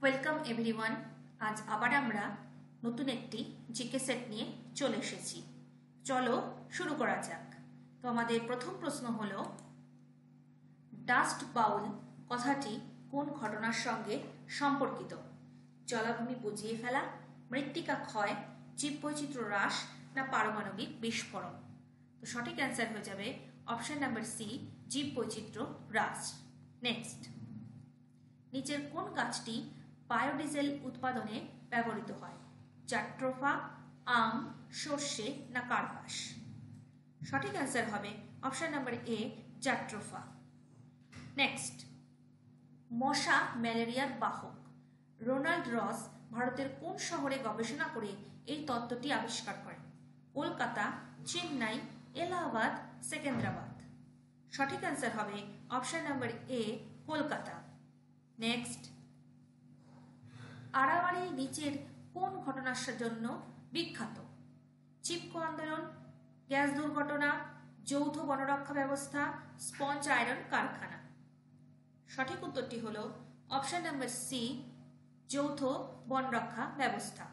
Welcome everyone. আজ আবার আমরা নতুন একটি জিকে সেট নিয়ে চলে এসেছি। চলো শুরু করা যাক। তো আমাদের প্রথম প্রশ্ন হলো, ডাস্ট বাউল কথাটি কোন ঘটনার সঙ্গে সম্পর্কিত? জলাভূমি বুঝিয়ে ফেলা, মৃত্তিকা ক্ষয়, জীববৈচিত্র্য হ্রাস না পারমাণবিক বিস্ফোরণ? তো সঠিক অ্যান্সার হয়ে যাবে অপশন নাম্বার সি, জীববৈচিত্র্য হ্রাস। নেক্সট, নিচের কোন গাছটি বায়োডিজেল উৎপাদনে ব্যবহৃত হয়? জাট্রোফা, আম, সর্ষে না কার্পাস? সঠিক অ্যান্সার হবে অপশন নাম্বার এ, জাট্রোফা। নেক্সট, মশা ম্যালেরিয়ার বাহক। রোনাল্ড রস ভারতের কোন শহরে গবেষণা করে এই তত্ত্বটি আবিষ্কার করেন? কলকাতা, চেন্নাই, এলাহাবাদ, সেকেন্দ্রাবাদ? সঠিক অ্যান্সার হবে option number A, Kolkata. Next, আড়াবাড়ি নিচের কোন ঘটনার জন্য বিখ্যাত? চিপকো আন্দোলন, গ্যাস দুর্ঘটনা, যৌথ বনরক্ষা ব্যবস্থা, স্পঞ্জ আয়রন কারখানা? সঠিক উত্তরটি হল অপশন নাম্বার সি, যৌথ বনরক্ষা ব্যবস্থা।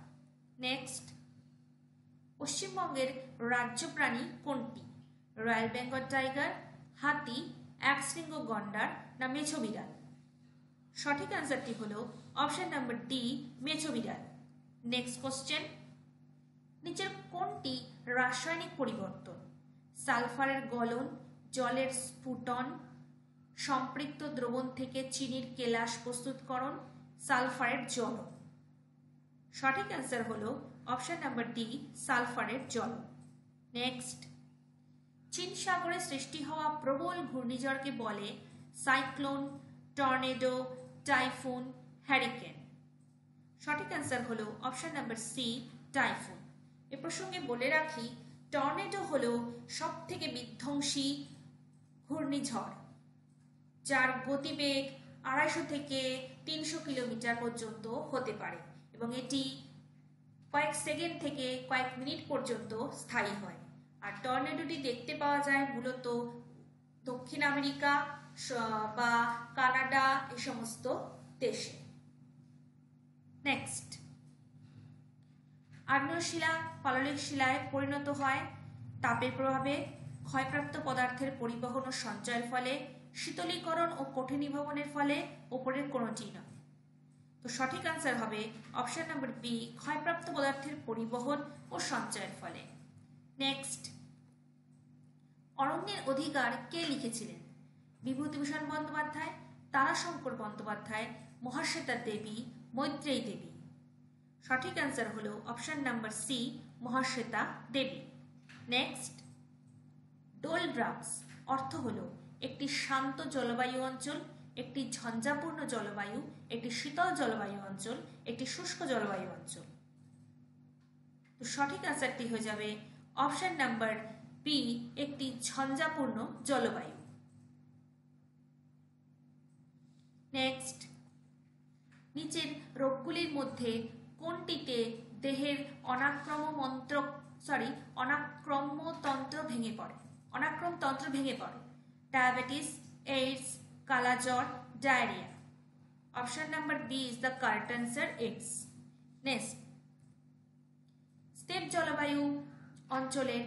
নেক্সট, পশ্চিমবঙ্গের রাজ্য প্রাণী কোনটি? রয়্যাল বেঙ্গল টাইগার, হাতি, একশৃঙ্গ গন্ডার না মেছো বিড়াল? সঠিক অ্যান্সারটি হল অপশন নাম্বার ডি, মেছো বিড়াল। নেক্সট কোশ্চেন, নিচের কোনটি রাসায়নিক পরিবর্তন? সালফারের গলন, জলের স্ফুটন, সম্পৃক্ত দ্রবণ থেকে চিনির কেলাস প্রস্তুতকরণ, সালফারের জ্বলন? সঠিক অ্যান্সার হল অপশন নাম্বার ডি, সালফারের জ্বলন। নেক্সট, চীন সাগরে সৃষ্টি হওয়া প্রবল ঘূর্ণিঝড়কে বলে সাইক্লোন, টর্নেডো, টাইফুন, হ্যারিকেন? সঠিক অ্যান্সার হলো অপশন নাম্বার সি, টাইফুন। এ প্রসঙ্গে বলে রাখি, টর্নেডো হলো সব থেকে বিধ্বংসী ঘূর্ণিঝড়, যার গতিবেগ 250 থেকে 300 কিলোমিটার পর্যন্ত হতে পারে এবং এটি কয়েক সেকেন্ড থেকে কয়েক মিনিট পর্যন্ত স্থায়ী হয়। আর টর্নেডোটি দেখতে পাওয়া যায় মূলত দক্ষিণ আমেরিকা বা কানাডা এই সমস্ত দেশে। নেক্সট, আগ্নেয় শিলা পাললিক শিলায় পরিণত হয় তাপের প্রভাবে, ক্ষয়প্রাপ্ত পদার্থের পরিবহন ও সঞ্চয়ের ফলে, শীতলীকরণ ও কঠিনীভবনের ফলে, ওপরের কোনটি নয়? তো সঠিক অ্যান্সার হবে অপশন নাম্বার বি, ক্ষয়প্রাপ্ত পদার্থের পরিবহন ও সঞ্চয়ের ফলে। নেক্সট, অরণ্যের অধিকার কে লিখেছিলেন? বিভূতিভূষণ বন্দ্যোপাধ্যায়, তারাশঙ্কর বন্দ্যোপাধ্যায়, মহাশ্বেতা দেবী, মৈত্রেয়ী দেবী? সঠিক অ্যান্সার হলো option number C, Mahasweta Devi. Next, ডোলড্রামস অর্থ হলো একটি শান্ত জলবায়ু অঞ্চল, একটি ঝঞ্ঝাপূর্ণ জলবায়ু, একটি শীতল জলবায়ু অঞ্চল, একটি শুষ্ক জলবায়ু অঞ্চল? তো সঠিক অ্যান্সারটি হয়ে যাবে অপশন নাম্বার বি, একটি ঝঞ্ঝাপূর্ণ জলবায়ু। নেক্সট, নিচের রোগগুলির মধ্যে কোনটিতে দেহের অনাক্রম্যতন্ত্র ভেঙে পড়ে? অনাক্রমতন্ত্র ভেঙে পড়ে? ডায়াবেটিস, এইডস, কালাজ্বর, diarrhoea? Option number B is the correct answer, AIDS. Next, step জলবায়ু অঞ্চলের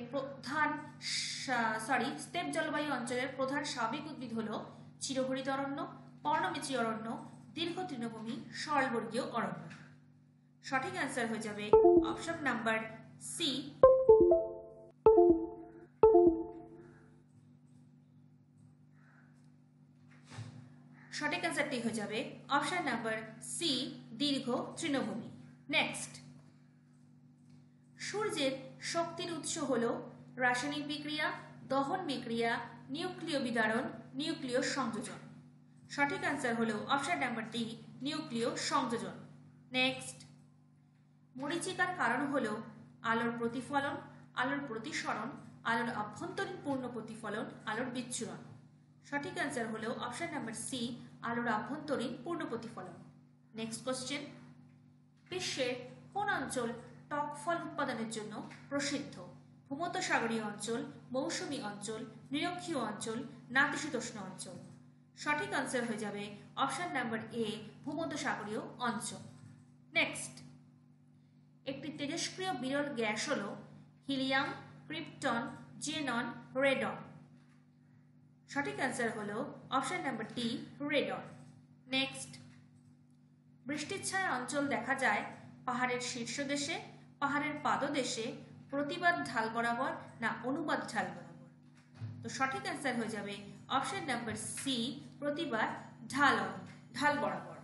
প্রধান স্বাভাবিক উদ্ভিদ হলো চিরহরিত অরণ্য, পর্ণমিচী অরণ্য, দীর্ঘ তৃণভূমি, সরলবর্গীয় অরণ্য? সঠিক অ্যান্সার হয়ে যাবে অপশন নাম্বার সি, সঠিক অ্যান্সারটি হয়ে যাবে অপশন নাম্বার সি, দীর্ঘ তৃণভূমি। নেক্সট, সূর্যের শক্তির উৎস হলো রাসায়নিক বিক্রিয়া, দহন বিক্রিয়া, নিউক্লিয় বিদারণ, নিউক্লিয় সংযোজন? সঠিক অ্যান্সার হলো অপশন নাম্বার ডি, নিউক্লিয় সংযোজন। নেক্সট, মরীচিকার কারণ হলো আলোর প্রতিফলন, আলোর প্রতিসরণ, আলোর আভ্যন্তরীণ পূর্ণ প্রতিফলন, আলোর বিচ্ছুরণ? সঠিক অ্যান্সার হলো অপশন নাম্বার সি, আলোর আভ্যন্তরীণ পূর্ণ প্রতিফলন। নেক্সট কোশ্চেন, বিশ্বের কোন অঞ্চল টক ফল উৎপাদনের জন্য প্রসিদ্ধ? ভূমধ্যসাগরীয় অঞ্চল, মৌসুমী অঞ্চল, নিরক্ষীয় অঞ্চল, নাতিশীতোষ্ণ অঞ্চল? সঠিক আনসার হয়ে যাবে অপশন নাম্বার এ ভূমধ্যসাগরীয় অঞ্চল। নেক্সট, একটি তেজস্ক্রিয় বিরল গ্যাস হল হিলিয়াম, ক্রিপ্টন, জেনন, রেডন। সঠিক আনসার হলো option number D radon. Next, বৃষ্টির ছায়া অঞ্চল দেখা যায় পাহাড়ের শীর্ষদেশে, পাহাড়ের পাদদেশে, প্রতিবাদ ঢাল বরাবর না অনুবাদ ঢাল বরাবর। তো সঠিক অ্যান্সার হয়ে যাবে অপশন নাম্বার সি প্রতিবাদ ঢাল বরাবর।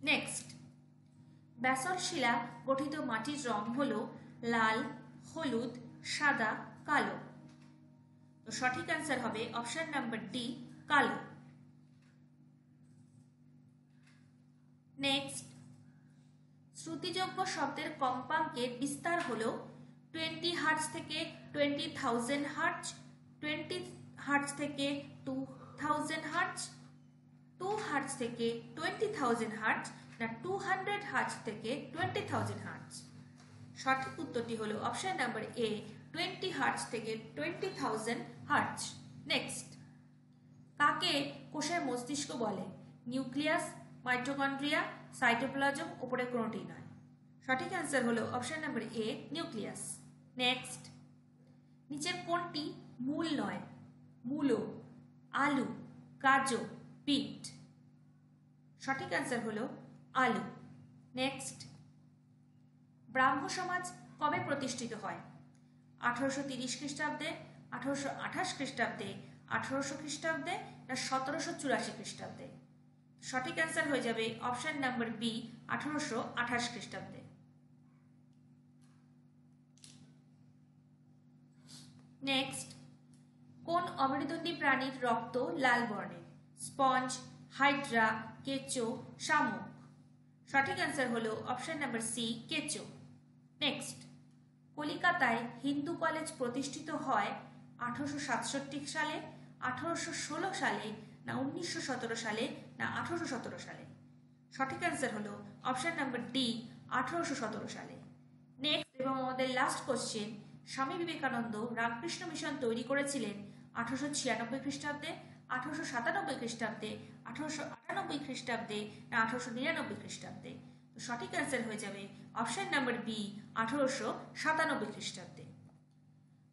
নেক্সট, ব্যাসল্ট শিলা গঠিত মাটির রং হলো লাল, হলুদ, সাদা, কালো। তো সঠিক অ্যান্সার হবে অপশন নাম্বার ডি কালো। নেক্সট, শ্রুতিযোগ্য শব্দের কম্পাঙ্কের বিস্তার হলো 20 হার্টজ থেকে 20,000 হার্টজ, 20 হার্টজ থেকে 2000 হার্টজ, 2 হার্টজ থেকে 20,000 হার্টজ না 200 হার্টজ থেকে 20,000 হার্টজ। সঠিক উত্তরটি হলো অপশন নাম্বার এ 20 হার্টজ থেকে 20,000 হার্টজ। নেক্সট, কাকে কোষের মস্তিষ্ক বলে? নিউক্লিয়াস, মাইটোকন্ড্রিয়া, সাইটোপ্লাজম, উপরে কোনোটি নয়। সঠিক অ্যান্সার হলো অপশন নাম্বার এ নিউক্লিয়াস। নেক্সট, নিচের কোনটি মূল নয়? মূলো, আলু, গাজর, বিট। সঠিক অ্যান্সার হলো আলু। নেক্সট, ব্রাহ্ম সমাজ কবে প্রতিষ্ঠিত হয়? 1830 খ্রিস্টাব্দে, 1828 খ্রিস্টাব্দে, 1800 খ্রিস্টাব্দে না 1784 খ্রিস্টাব্দে। সঠিক অ্যান্সার হয়ে যাবে অপশন নাম্বার বি 1828 খ্রিস্টাব্দে। নেক্সট, কোন অমেরুদণ্ডী প্রাণীর রক্ত লাল বর্ণের? স্পঞ্জ, হাইড্রা, কেঁচো, শামুক। সঠিক অ্যান্সার হলো অপশন নাম্বার সি কেঁচো। নেক্সট, কলিকাতায় হিন্দু কলেজ প্রতিষ্ঠিত হয় 1867 সালে, 1816 সালে না 1917 সালে না 1817 সালে। সঠিক অ্যান্সার হলো অপশন নাম্বার ডি 1817 সালে। নেক্সট এবং আমাদের last question, Swami Vivekananda Ramakrishna mission তৈরি করেছিলেন 1896 খ্রিস্টাব্দে, 1897 খ্রিস্টাব্দে, 1898 খ্রিস্টাব্দে না 1899 খ্রিস্টাব্দে। তো সঠিক অ্যান্সার হয়ে যাবে অপশন নাম্বার বি 1897 খ্রিস্টাব্দে।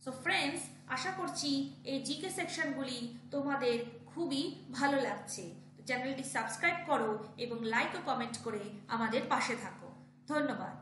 সো ফ্রেন্ডস, আশা করছি এই জিকে সেকশনগুলি তোমাদের খুবই ভালো লাগছে। চ্যানেলটি সাবস্ক্রাইব করো এবং লাইক ও কমেন্ট করে আমাদের পাশে থাকো। ধন্যবাদ।